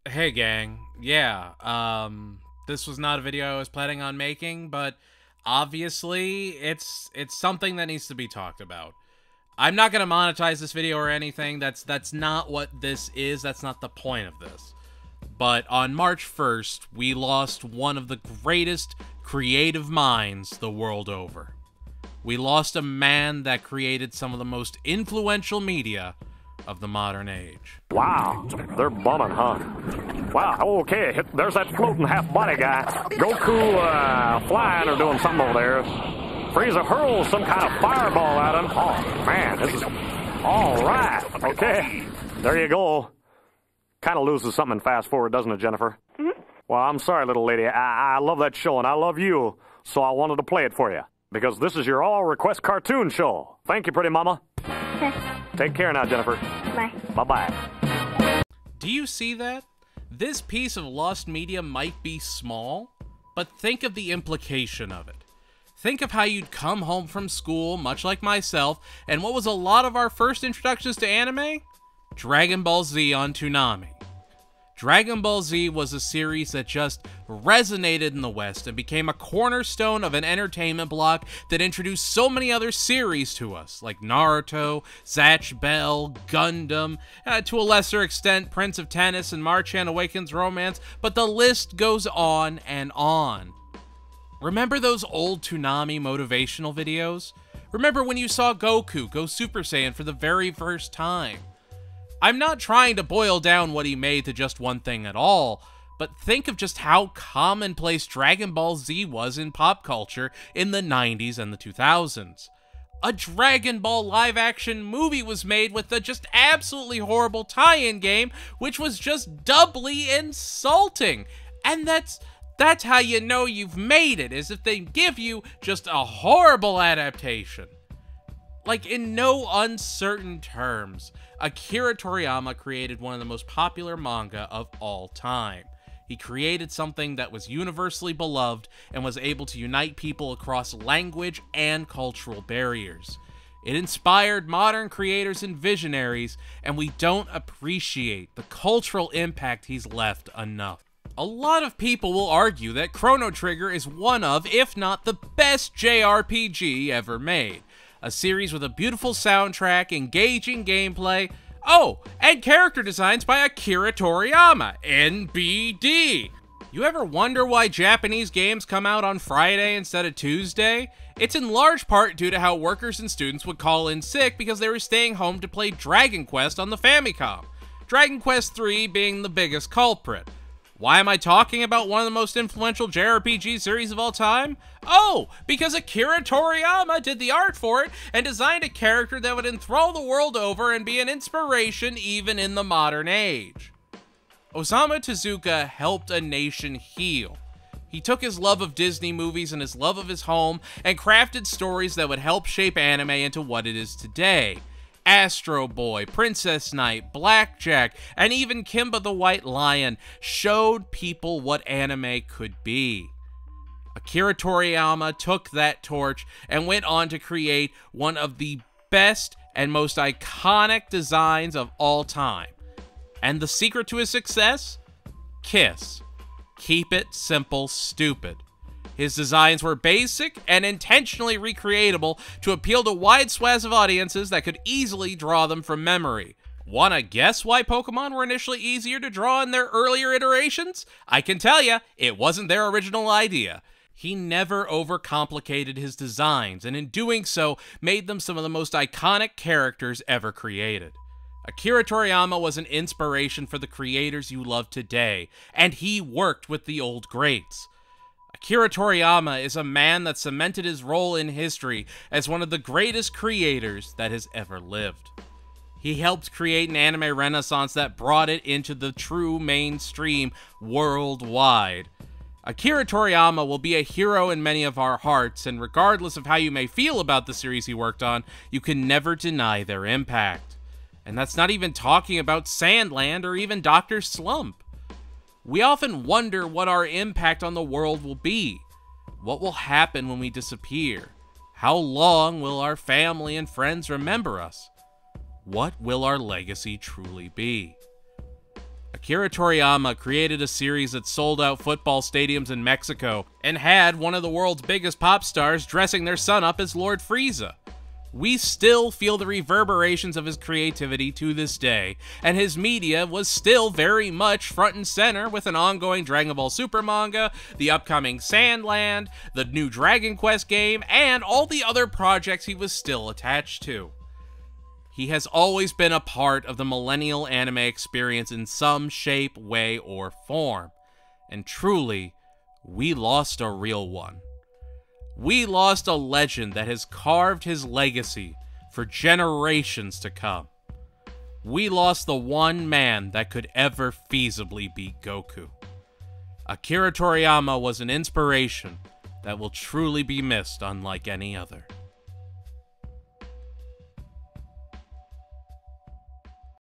Hey gang, yeah, this was not a video I was planning on making, but obviously it's something that needs to be talked about. I'm not gonna monetize this video or anything. That's not what this is. That's not the point of this. But on March 1st, we lost one of the greatest creative minds the world over. We lost a man that created some of the most influential media of the modern age. Wow, they're bumming, huh? Wow, okay, there's that floating half-body guy. Goku, flying or doing something over there. Frieza hurls some kind of fireball at him. Oh, man, this is... All right, okay. There you go. Kind of loses something in fast forward, doesn't it, Jennifer? Mm-hmm. Well, I'm sorry, little lady. I love that show, and I love you, so I wanted to play it for you. Because this is your all-request cartoon show. Thank you, pretty mama. Okay. Take care now, Jennifer. Bye. Bye-bye. Do you see that? This piece of lost media might be small, but think of the implication of it. Think of how you'd come home from school, much like myself, and what was a lot of our first introductions to anime? Dragon Ball Z on Toonami. Dragon Ball Z was a series that just resonated in the West and became a cornerstone of an entertainment block that introduced so many other series to us, like Naruto, Zatch Bell, Gundam, to a lesser extent Prince of Tennis and Marchand Awakens Romance, but the list goes on and on. Remember those old Toonami motivational videos? Remember when you saw Goku go Super Saiyan for the very first time? I'm not trying to boil down what he made to just one thing at all, but think of just how commonplace Dragon Ball Z was in pop culture in the 90s and the 2000s. A Dragon Ball live-action movie was made with a just absolutely horrible tie-in game, which was just doubly insulting. And that's how you know you've made it, is if they give you just a horrible adaptation. Like, in no uncertain terms, Akira Toriyama created one of the most popular manga of all time. He created something that was universally beloved and was able to unite people across language and cultural barriers. It inspired modern creators and visionaries, and we don't appreciate the cultural impact he's left enough. A lot of people will argue that Chrono Trigger is one of, if not the best JRPG ever made. A series with a beautiful soundtrack, engaging gameplay, and character designs by Akira Toriyama, NBD. You ever wonder why Japanese games come out on Friday instead of Tuesday? It's in large part due to how workers and students would call in sick because they were staying home to play Dragon Quest on the Famicom. Dragon Quest III being the biggest culprit. Why am I talking about one of the most influential JRPG series of all time? Oh, because Akira Toriyama did the art for it and designed a character that would enthrall the world over and be an inspiration even in the modern age. Osamu Tezuka helped a nation heal. He took his love of Disney movies and his love of his home and crafted stories that would help shape anime into what it is today. Astro Boy, Princess Knight, Blackjack, and even Kimba the White Lion showed people what anime could be. Akira Toriyama took that torch and went on to create one of the best and most iconic designs of all time. And the secret to his success? KISS. Keep it simple, stupid. His designs were basic and intentionally recreatable to appeal to wide swaths of audiences that could easily draw them from memory. Wanna guess why Pokemon were initially easier to draw in their earlier iterations? I can tell ya, it wasn't their original idea. He never overcomplicated his designs, and in doing so, made them some of the most iconic characters ever created. Akira Toriyama was an inspiration for the creators you love today, and he worked with the old greats. Akira Toriyama is a man that cemented his role in history as one of the greatest creators that has ever lived. He helped create an anime renaissance that brought it into the true mainstream worldwide. Akira Toriyama will be a hero in many of our hearts, and regardless of how you may feel about the series he worked on, you can never deny their impact. And that's not even talking about Sandland or even Dr. Slump. We often wonder what our impact on the world will be. What will happen when we disappear? How long will our family and friends remember us? What will our legacy truly be? Akira Toriyama created a series that sold out football stadiums in Mexico and had one of the world's biggest pop stars dressing their son up as Lord Frieza. We still feel the reverberations of his creativity to this day, and his media was still very much front and center with an ongoing Dragon Ball Super manga, the upcoming Sandland, the new Dragon Quest game, and all the other projects he was still attached to. He has always been a part of the millennial anime experience in some shape, way, or form. And truly, we lost a real one. We lost a legend that has carved his legacy for generations to come. We lost the one man that could ever feasibly beat Goku. Akira Toriyama was an inspiration that will truly be missed unlike any other.